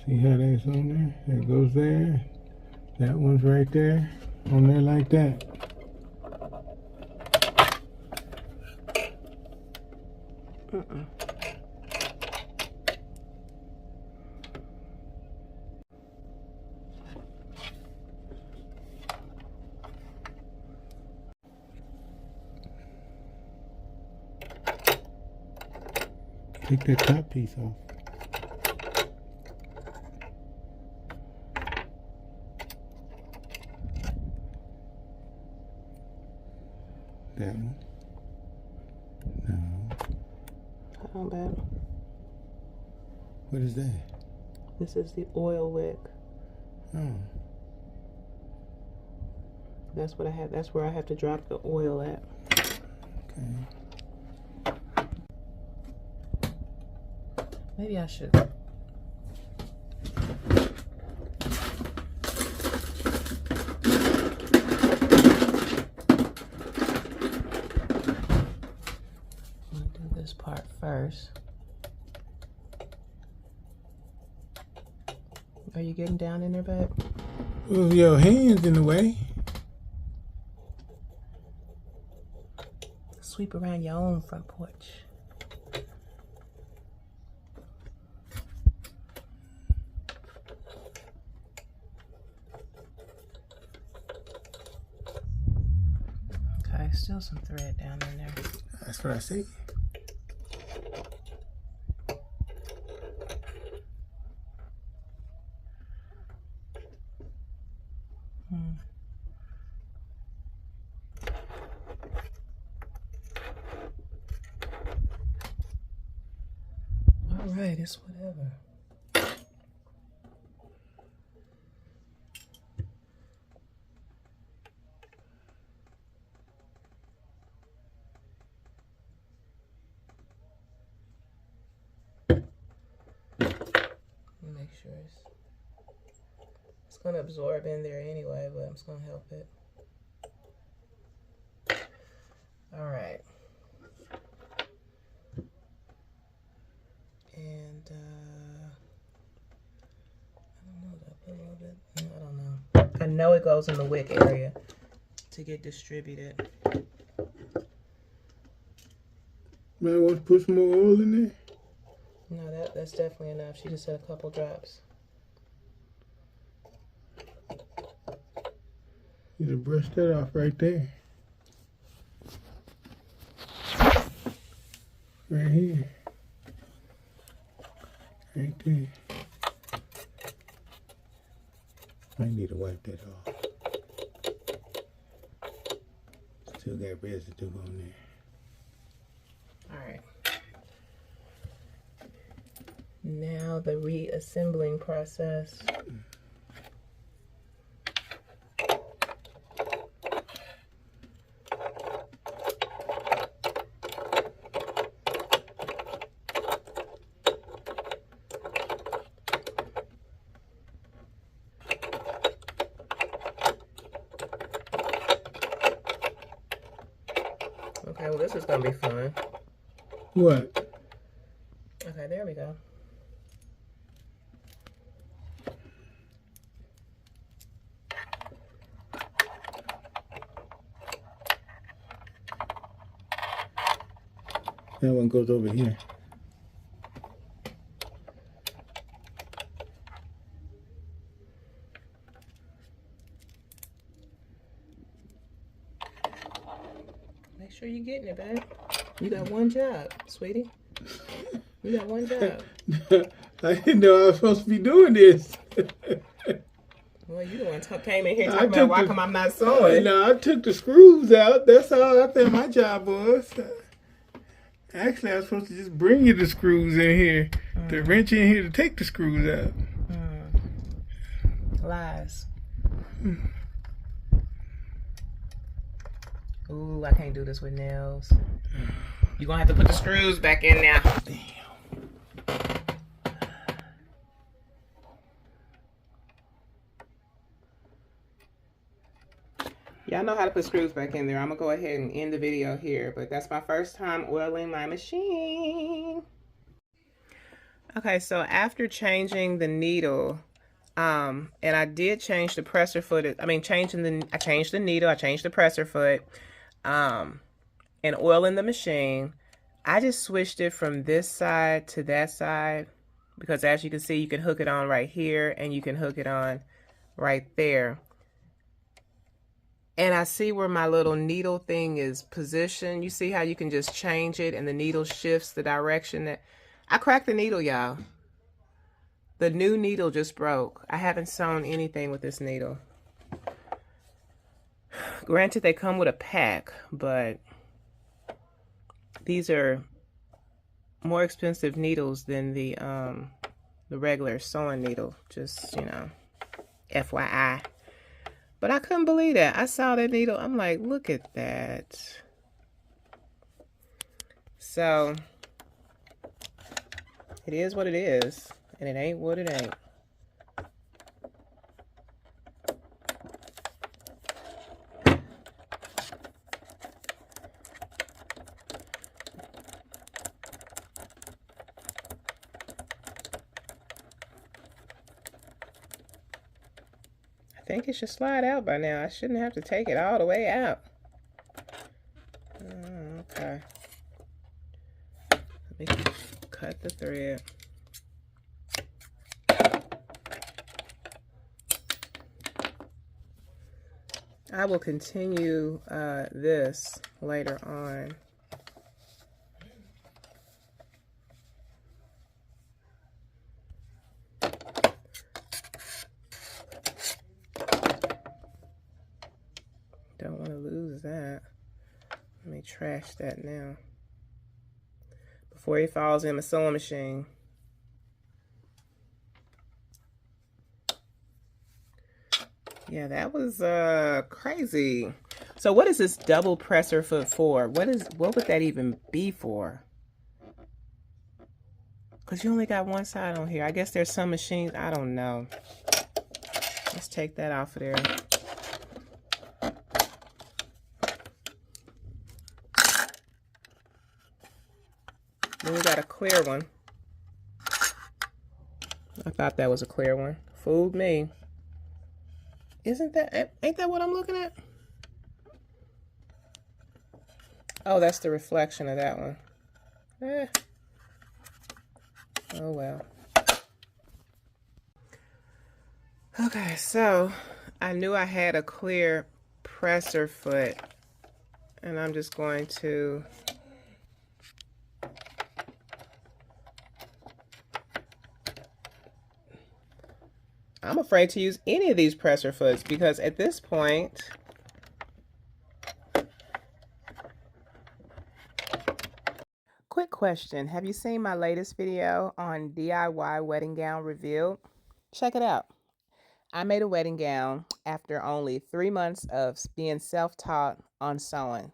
See how that's on there? That goes there. That one's right there. On there like that. Take that top piece off. That one. No. Hold on, babe. What is that? This is the oil wick. Oh. That's what I have. That's where I have to drop the oil at. Okay. Maybe I should. This part first. Are you getting down in there, babe? Well, your hands in the way. Sweep around your own front porch. Okay, still some thread down in there. That's what I say. All right, it's whatever. Make sure it's gonna absorb in there anyway, but I'm just gonna help it. All right. And I don't know, did I put a little bit? No, I don't know. I know it goes in the wick area to get distributed. Man, want to put some more oil in there? No, that's definitely enough. She just said a couple drops. You can brush that off right there. Right here. Right there. Might need to wipe that off. Still got residue on there. All right. Now the reassembling process. Okay, well this is gonna be fun. What? Okay, there we go. That one goes over here. Make sure you're getting it, babe. You got one job, sweetie. You got one job. I didn't know I was supposed to be doing this. Well, you the one came in here talking about why come I'm not sewing. No, I took the screws out. That's all I think my job was. Actually, I was supposed to just bring you the screws in here, to wrench in here to take the screws out. Lies. Ooh, I can't do this with nails. You're gonna have to put the screws back in now. Damn. Y'all know how to put screws back in there. I'm gonna go ahead and end the video here, but that's my first time oiling my machine. Okay, so after changing the needle, and I did change the presser foot. I changed the needle, I changed the presser foot, and oil in the machine. I just switched it from this side to that side because as you can see, you can hook it on right here and you can hook it on right there. And I see where my little needle thing is positioned. You see how you can just change it and the needle shifts the direction that... I cracked the needle, y'all. The new needle just broke. I haven't sewn anything with this needle. Granted, they come with a pack, but these are more expensive needles than the regular sewing needle. Just, you know, FYI. But I couldn't believe that. I saw that needle. I'm like, look at that. So, it is what it is. And it ain't what it ain't. I think it should slide out by now. I shouldn't have to take it all the way out. Okay. Let me cut the thread. I will continue this later on. Don't want to lose that. Let me trash that now before it falls in my sewing machine. Yeah, that was crazy. So what is this double presser foot for? What would that even be for? Because you only got one side on here. I guess there's some machines, I don't know. Let's take that off of there. Then we got a clear one. I thought that was a clear one. Fooled me. Ain't that what I'm looking at? Oh, that's the reflection of that one. Oh well. Okay, so I knew I had a clear presser foot, and I'm just going to I'm afraid to use any of these presser foots because at this point, quick question. Have you seen my latest video on DIY wedding gown revealed? Check it out. I made a wedding gown after only 3 months of being self-taught on sewing.